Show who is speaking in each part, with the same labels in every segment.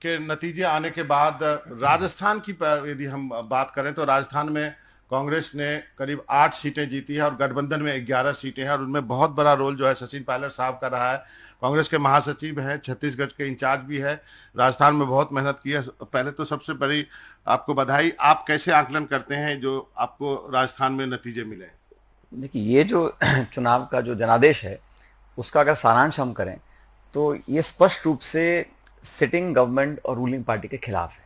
Speaker 1: के नतीजे आने के बाद राजस्थान की यदि हम बात करें तो राजस्थान में कांग्रेस ने करीब 8 सीटें जीती है और गठबंधन में 11 सीटें हैं और उनमें बहुत बड़ा रोल जो है सचिन पायलट साहब का रहा है। कांग्रेस के महासचिव हैं, छत्तीसगढ़ के इंचार्ज भी है, राजस्थान में बहुत मेहनत की है। पहले तो सबसे बड़ी आपको बधाई। आप कैसे आकलन करते हैं जो आपको राजस्थान में नतीजे मिले?
Speaker 2: देखिए, ये जो चुनाव का जो जनादेश है उसका अगर सारांश हम करें तो ये स्पष्ट रूप से सिटिंग गवर्नमेंट और रूलिंग पार्टी के खिलाफ है,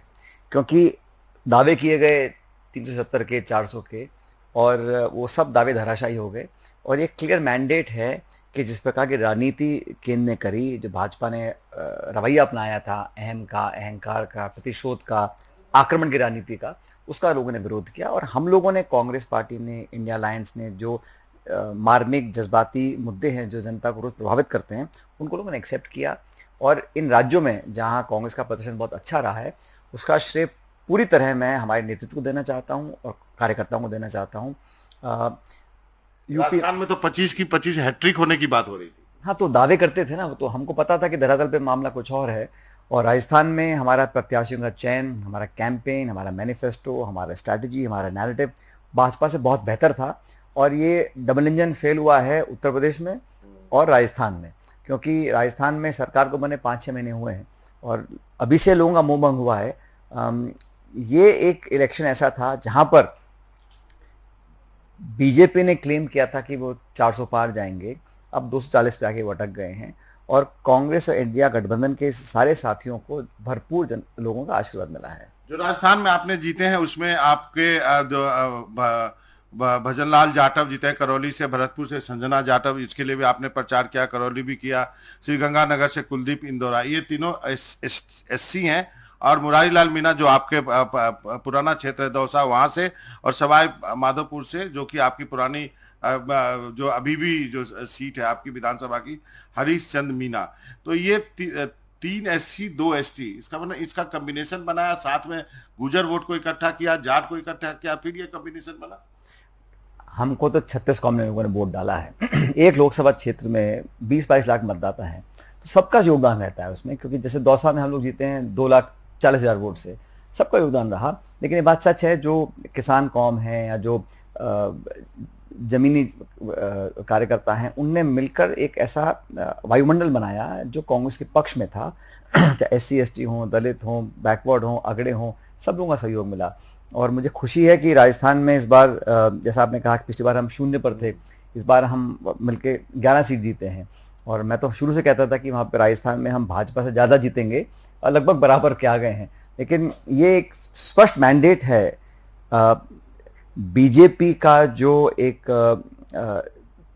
Speaker 2: क्योंकि दावे किए गए 370 के, 400 के, और वो सब दावे धराशायी हो गए। और ये क्लियर मैंडेट है कि जिस प्रकार की राजनीति केंद्र ने करी, जो भाजपा ने रवैया अपनाया था, अहंकार का, प्रतिशोध का, आक्रमण की राजनीति का, उसका लोगों ने विरोध किया। और हम लोगों ने, कांग्रेस पार्टी ने, इंडिया अलायंस ने, जो मार्मिक जज्बाती मुद्दे हैं जो जनता को रोज प्रभावित करते हैं, उनको लोगों ने एक्सेप्ट किया। और इन राज्यों में जहां कांग्रेस का प्रदर्शन बहुत अच्छा रहा है, उसका श्रेय पूरी तरह मैं हमारे नेतृत्व को देना चाहता हूं और कार्यकर्ताओं को देना चाहता हूं।
Speaker 1: यूपी राजस्थान में तो 25 की 25 हैट्रिक होने की बात हो रही थी।
Speaker 2: हाँ, तो दावे करते थे ना, तो हमको पता था कि धरातल पे मामला कुछ और है। और राजस्थान में हमारा प्रत्याशियों का चयन, हमारा कैंपेन, हमारा मैनिफेस्टो, हमारा स्ट्रैटेजी, हमारा नैरेटिव भाजपा से बहुत बेहतर था। और ये डबल इंजन फेल हुआ है उत्तर प्रदेश में और राजस्थान में, क्योंकि राजस्थान में सरकार को बने 5-6 महीने हुए हैं और अभी से लोगों का मुंह बंद हुआ है। ये एक इलेक्शन ऐसा था जहां पर बीजेपी ने क्लेम किया था कि वो 400 पार जाएंगे, अब 240 पे आके वो अटक गए हैं। और कांग्रेस और इंडिया गठबंधन के सारे साथियों को भरपूर लोगों का आशीर्वाद मिला है।
Speaker 1: जो राजस्थान में आपने जीते हैं उसमें आपके भजनलाल जाटव जीते हैं करौली से, भरतपुर से संजना जाटव, इसके लिए भी आपने प्रचार किया, करौली भी किया। श्रीगंगानगर से कुलदीप इंदौरा, ये तीनों एससी हैं। और मुरारी लाल मीणा जो आपके पुराना क्षेत्र है दौसा, वहां से, और सवाई माधोपुर से जो कि आपकी पुरानी जो अभी भी जो सीट है आपकी विधानसभा की, हरीश चंद मीना। तो ये 3 एससी 2 एसटी, इसका मतलब इसका कॉम्बिनेशन बनाया, साथ में गुजर वोट को इकट्ठा किया, जाट को इकट्ठा किया, फिर ये कॉम्बिनेशन बना।
Speaker 2: हमको तो 36 कॉमन लोगों ने वोट डाला है। एक लोकसभा क्षेत्र में 20-22 लाख मतदाता है, तो सबका योगदान रहता है उसमें। क्योंकि जैसे दौसा में हम लोग जीते हैं 2,40,000 वोट से, सबका योगदान रहा। लेकिन ये बात सच है, जो किसान कौम है या जो जमीनी कार्यकर्ता हैं, उनने मिलकर एक ऐसा वायुमंडल बनाया जो कांग्रेस के पक्ष में था। चाहे SC ST हों, दलित हों, बैकवर्ड हों, अगड़े हों, सब लोगों का सहयोग मिला। और मुझे खुशी है कि राजस्थान में इस बार, जैसा आपने कहा कि पिछली बार हम 0 पर थे, इस बार हम मिलके 11 सीट जीते हैं। और मैं तो शुरू से कहता था कि वहाँ पे राजस्थान में हम भाजपा से ज़्यादा जीतेंगे, और लगभग बराबर के आ गए हैं। लेकिन ये एक स्पष्ट मैंडेट है बीजेपी का, जो एक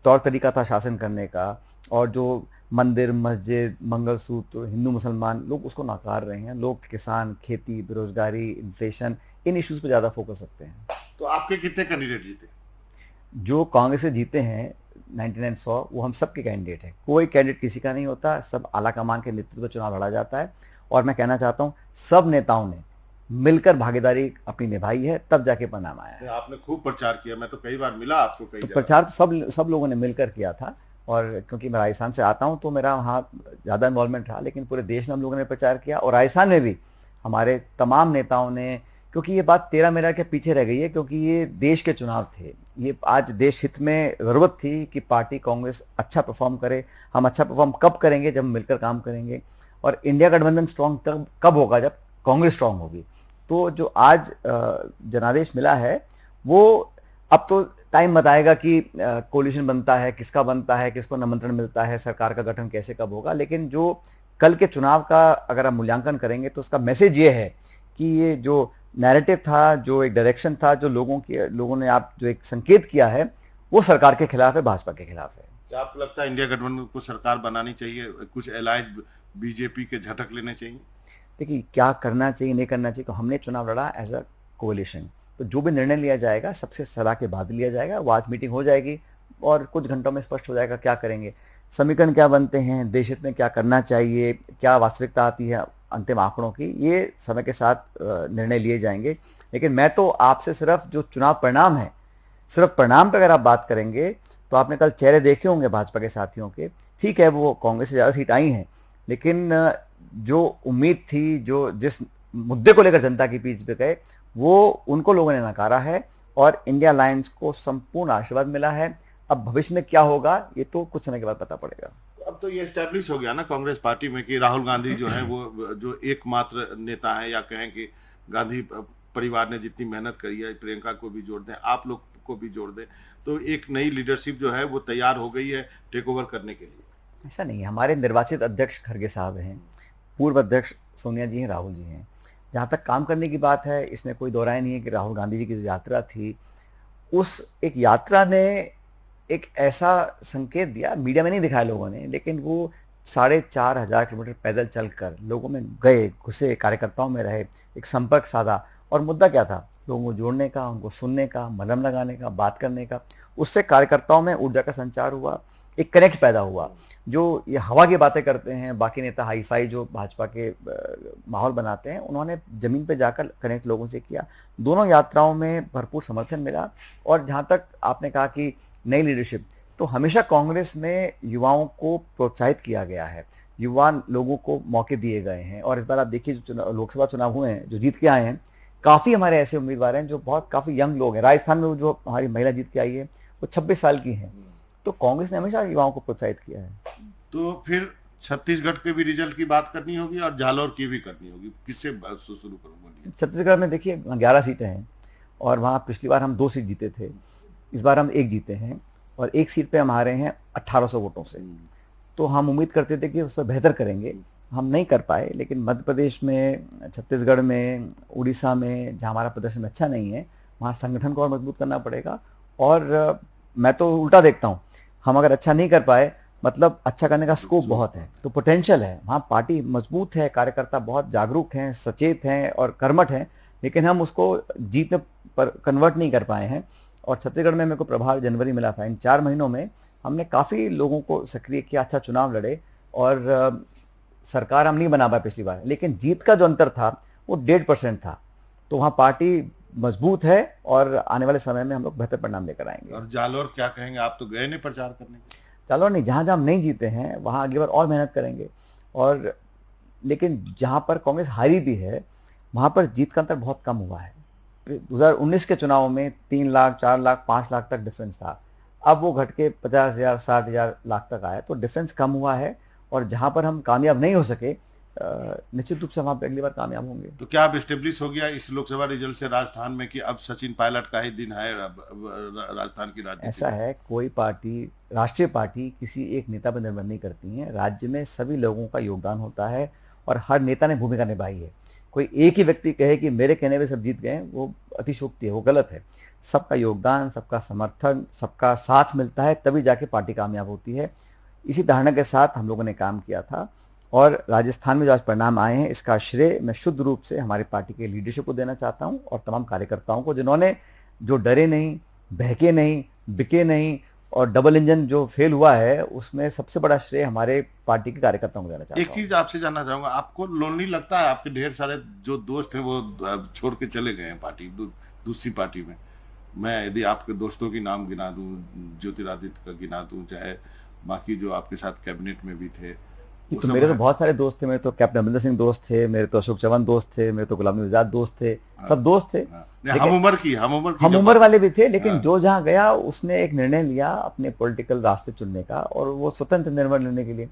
Speaker 2: तौर तरीका था शासन करने का, और जो मंदिर, मस्जिद, मंगलसूत्र, हिंदू मुसलमान, लोग उसको नकार रहे हैं। लोग किसान, खेती, बेरोजगारी, इन्फ्लेशन, इन इश्यूज पे ज़्यादा फोकस रखते हैं।
Speaker 1: तो आपके कितने कैंडिडेट जीते?
Speaker 2: जो कांग्रेस से जीते हैं 99-100, वो हम सबके कैंडिडेट हैं। कोई कैंडिडेट किसी का नहीं होता, सब आला कमान के नेतृत्व में चुनाव लड़ा जाता है। और मैं कहना चाहता हूँ, सब नेताओं ने मिलकर भागीदारी अपनी निभाई है, तब जाके परिणाम आया है।
Speaker 1: आपने खूब प्रचार किया, मैं तो कई बार मिला आपको कई
Speaker 2: तो प्रचार तो सब लोगों ने मिलकर किया था। और क्योंकि मैं राजस्थान से आता हूँ तो मेरा वहाँ ज़्यादा इन्वॉल्वमेंट रहा, लेकिन पूरे देश में हम लोगों ने प्रचार किया। और राजस्थान में भी हमारे तमाम नेताओं ने, क्योंकि ये बात तेरा मेरा के पीछे रह गई है, क्योंकि ये देश के चुनाव थे। ये आज देश हित में ज़रूरत थी कि पार्टी कांग्रेस अच्छा परफॉर्म करे। हम अच्छा परफॉर्म कब करेंगे? जब मिलकर काम करेंगे। और इंडिया गठबंधन स्ट्रॉन्ग कब होगा? जब कांग्रेस स्ट्रॉन्ग होगी। तो जो आज जनादेश मिला है, वो अब तो टाइम बताएगा कि कोलिशन बनता है, किसका बनता है, किसको निमंत्रण मिलता है, सरकार का गठन कैसे कब होगा। लेकिन जो कल के चुनाव का अगर आप मूल्यांकन करेंगे तो उसका मैसेज ये है कि ये जो नैरेटिव था, जो एक डायरेक्शन था, जो लोगों ने आप जो एक संकेत किया है, वो सरकार के खिलाफ है, भाजपा के खिलाफ है।
Speaker 1: क्या आपको लगता है इंडिया गठबंधन को सरकार बनानी चाहिए? कुछ अलायंस बीजेपी के झटक लेने चाहिए?
Speaker 2: देखिए, क्या करना चाहिए, नहीं करना चाहिए, तो हमने चुनाव लड़ा एज अ कोalition। तो जो भी निर्णय लिया जाएगा सबसे सलाह के बाद लिया जाएगा। वो आज मीटिंग हो जाएगी और कुछ घंटों में स्पष्ट हो जाएगा क्या करेंगे, समीकरण क्या बनते हैं, देश हित में क्या करना चाहिए, क्या वास्तविकता आती है अंतिम आंकड़ों की, ये समय के साथ निर्णय लिए जाएंगे। लेकिन मैं तो आपसे सिर्फ जो चुनाव परिणाम है, सिर्फ परिणाम पर अगर आप बात करेंगे तो आपने कल चेहरे देखे होंगे भाजपा के साथियों के। ठीक है, वो कांग्रेस से ज़्यादा सीट आई हैं, लेकिन जो उम्मीद थी, जो जिस मुद्दे को लेकर जनता के बीच में गए, वो उनको लोगों ने नकारा है और इंडिया अलायंस को संपूर्ण आशीर्वाद मिला है। अब भविष्य में क्या होगा ये तो कुछ समय के बाद पता पड़ेगा।
Speaker 1: अब तो ये एस्टेब्लिश हो गया ना कांग्रेस पार्टी में कि राहुल गांधी जो है वो जो एकमात्र नेता है, या कहें कि गांधी परिवार ने जितनी मेहनत करी है, प्रियंका को भी जोड़ दें, आप लोग को भी जोड़ दें, तो एक नई लीडरशिप जो है वो तैयार हो गई है टेक ओवर करने के लिए।
Speaker 2: ऐसा नहीं है, हमारे निर्वाचित अध्यक्ष खड़गे साहब हैं, पूर्व अध्यक्ष सोनिया जी हैं, राहुल जी हैं। जहाँ तक काम करने की बात है, इसमें कोई दो राय नहीं है कि राहुल गांधी जी की जो यात्रा थी, उस एक यात्रा ने एक ऐसा संकेत दिया, मीडिया में नहीं दिखाया लोगों ने, लेकिन वो 4,500 किलोमीटर पैदल चलकर लोगों में गए, घुसे, कार्यकर्ताओं में रहे, एक संपर्क साधा। और मुद्दा क्या था? लोगों को जोड़ने का, उनको सुनने का, मलहम लगाने का, बात करने का। उससे कार्यकर्ताओं में ऊर्जा का संचार हुआ, एक कनेक्ट पैदा हुआ। जो ये हवा की बातें करते हैं बाकी नेता, हाई फाई जो भाजपा के माहौल बनाते हैं, उन्होंने जमीन पे जाकर कनेक्ट लोगों से किया। दोनों यात्राओं में भरपूर समर्थन मिला। और जहाँ तक आपने कहा कि नई लीडरशिप, तो हमेशा कांग्रेस में युवाओं को प्रोत्साहित किया गया है, युवा लोगों को मौके दिए गए हैं। और इस बार आप देखिए जो लोकसभा चुनाव हुए हैं, जो जीत के आए हैं, काफ़ी हमारे ऐसे उम्मीदवार हैं जो बहुत काफ़ी यंग लोग हैं। राजस्थान में जो हमारी महिला जीत के आई है वो 26 साल की हैं। तो कांग्रेस ने हमेशा युवाओं को प्रोत्साहित किया है।
Speaker 1: तो फिर छत्तीसगढ़ के भी रिजल्ट की बात करनी होगी और जालौर की भी करनी होगी, किससे शुरू करूँ? बोलिए।
Speaker 2: छत्तीसगढ़ में देखिए 11 सीटें हैं और वहाँ पिछली बार हम 2 सीट जीते थे, इस बार हम 1 जीते हैं और 1 सीट पे हम हारे हैं 1800 वोटों से। तो हम उम्मीद करते थे कि उससे बेहतर करेंगे, हम नहीं कर पाए। लेकिन मध्य प्रदेश में, छत्तीसगढ़ में, उड़ीसा में जहाँ हमारा प्रदर्शन अच्छा नहीं है, वहाँ संगठन को और मजबूत करना पड़ेगा। और मैं तो उल्टा देखता हूँ, हम अगर अच्छा नहीं कर पाए मतलब अच्छा करने का स्कोप बहुत है, तो पोटेंशियल है वहाँ। पार्टी मजबूत है, कार्यकर्ता बहुत जागरूक हैं, सचेत हैं और कर्मठ हैं, लेकिन हम उसको जीत में पर कन्वर्ट नहीं कर पाए हैं। और छत्तीसगढ़ में मेरे को प्रभाव जनवरी मिला था, इन 4 महीनों में हमने काफ़ी लोगों को सक्रिय किया, अच्छा चुनाव लड़े और सरकार हम नहीं बना पाए पिछली बार, लेकिन जीत का जो अंतर था वो 1.5% था। तो वहाँ पार्टी मजबूत है और आने वाले समय में हम लोग बेहतर परिणाम लेकर आएंगे।
Speaker 1: और जालौर क्या कहेंगे? आप तो गए नहीं प्रचार करने?
Speaker 2: जालौर नहीं, जहाँ जहाँ हम नहीं जीते हैं वहाँ अगली बार और मेहनत करेंगे। और लेकिन जहाँ पर कांग्रेस हारी भी है वहाँ पर जीत का अंतर बहुत कम हुआ है। 2019 के चुनाव में 3 लाख, 4 लाख, 5 लाख तक डिफरेंस था, अब वो घट के 50,000, 60,000 लाख तक आया। तो डिफरेंस कम हुआ है और जहाँ पर हम कामयाब नहीं हो सके, निश्चित रूप से वहाँ पे अगली बार कामयाब होंगे।
Speaker 1: तो क्या अब एस्टेब्लिश हो गया इस लोकसभा रिजल्ट से राजस्थान में कि अब सचिन पायलट का ही दिन है राजस्थान की राजनीति?
Speaker 2: ऐसा है, कोई पार्टी, राष्ट्रीय पार्टी किसी एक नेता पर निर्भर नहीं करती है। राज्य में सभी लोगों का योगदान होता है और हर नेता ने भूमिका निभाई है। कोई एक ही व्यक्ति कहे कि मेरे कहने पे सब जीत गए, वो अतिशोक्ति है, वो गलत है। सबका योगदान, सबका समर्थन, सबका साथ मिलता है, तभी जाके पार्टी कामयाब होती है। इसी धारणा के साथ हम लोगों ने काम किया था और राजस्थान में जो आज परिणाम आए हैं, इसका श्रेय मैं शुद्ध रूप से हमारी पार्टी के लीडरशिप को देना चाहता हूं और तमाम कार्यकर्ताओं को, जिन्होंने जो डरे नहीं, बहके नहीं, बिके नहीं और डबल इंजन जो फेल हुआ है, उसमें सबसे बड़ा श्रेय हमारे पार्टी के कार्यकर्ताओं को देना चाहता हूं।
Speaker 1: एक चीज आपसे जानना चाहूंगा, आपको लोनली लगता है? आपके ढेर सारे जो दोस्त हैं वो छोड़ के चले गए हैं पार्टी, दूसरी पार्टी में। मैं यदि आपके दोस्तों की नाम गिना दूं, ज्योतिरादित्य का गिना दूं, चाहे बाकी जो आपके साथ कैबिनेट में भी थे,
Speaker 2: तो मेरे तो बहुत सारे दोस्त थे। मेरे तो कैप्टन अमरिंदर सिंह दोस्त थे, मेरे तो अशोक चौहान दोस्त थे, मेरे तो गुलाम नबी आजाद दोस्त थे, सब दोस्त थे। हम उम्र वाले भी थे, लेकिन जो जहाँ गया उसने एक निर्णय लिया अपने पॉलिटिकल रास्ते चुनने का और वो स्वतंत्र निर्णय लेने के लिए।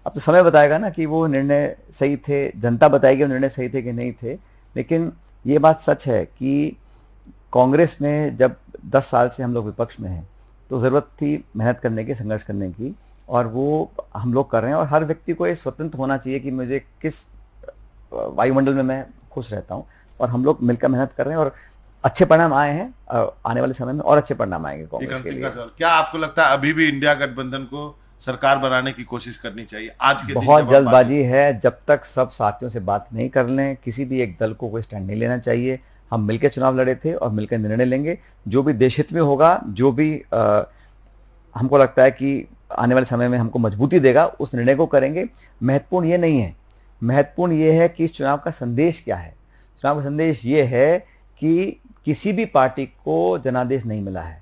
Speaker 2: अब तो समय बताएगा ना कि वो निर्णय सही थे, जनता बताएगी वो निर्णय सही थे कि नहीं थे। लेकिन ये बात सच है कि कांग्रेस में जब 10 साल से हम लोग विपक्ष में हैं तो ज़रूरत थी मेहनत करने की, संघर्ष करने की, और वो हम लोग कर रहे हैं। और हर व्यक्ति को ये स्वतंत्र होना चाहिए कि मुझे किस वायुमंडल में मैं खुश रहता हूँ, और हम लोग मिलकर मेहनत कर रहे हैं और अच्छे परिणाम आए हैं। आने वाले समय में और अच्छे परिणाम आएंगे कांग्रेस के लिए।
Speaker 1: क्या आपको लगता है अभी भी इंडिया गठबंधन को सरकार बनाने की कोशिश करनी चाहिए? आज के
Speaker 2: बहुत जल्दबाजी है, जब तक सब साथियों से बात नहीं कर लें, किसी भी एक दल को कोई स्टैंड नहीं लेना चाहिए। हम मिलकर चुनाव लड़े थे और मिलकर निर्णय लेंगे, जो भी देश हित में होगा, जो भी हमको लगता है कि आने वाले समय में हमको मजबूती देगा, उस निर्णय को करेंगे। महत्वपूर्ण ये नहीं है, महत्वपूर्ण ये है कि इस चुनाव का संदेश क्या है। चुनाव का संदेश ये है कि किसी भी पार्टी को जनादेश नहीं मिला है,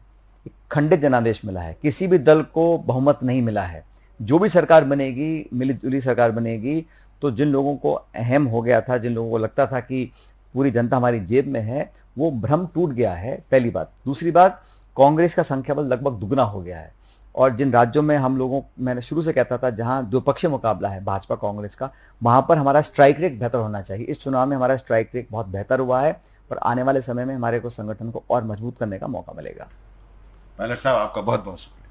Speaker 2: खंडित जनादेश मिला है, किसी भी दल को बहुमत नहीं मिला है। जो भी सरकार बनेगी, मिली जुली सरकार बनेगी, तो जिन लोगों को अहम हो गया था, जिन लोगों को लगता था कि पूरी जनता हमारी जेब में है, वो भ्रम टूट गया है, पहली बात। दूसरी बात, कांग्रेस का संख्याबल लगभग दुगना हो गया है, और जिन राज्यों में हम लोगों, मैंने शुरू से कहता था जहां द्विपक्षीय मुकाबला है भाजपा कांग्रेस का, वहां पर हमारा स्ट्राइक रेट बेहतर होना चाहिए। इस चुनाव में हमारा स्ट्राइक रेट बहुत बेहतर हुआ है, और आने वाले समय में हमारे को संगठन को और मजबूत करने का मौका मिलेगा।
Speaker 1: पायलट साहब, आपका बहुत बहुत शुक्रिया।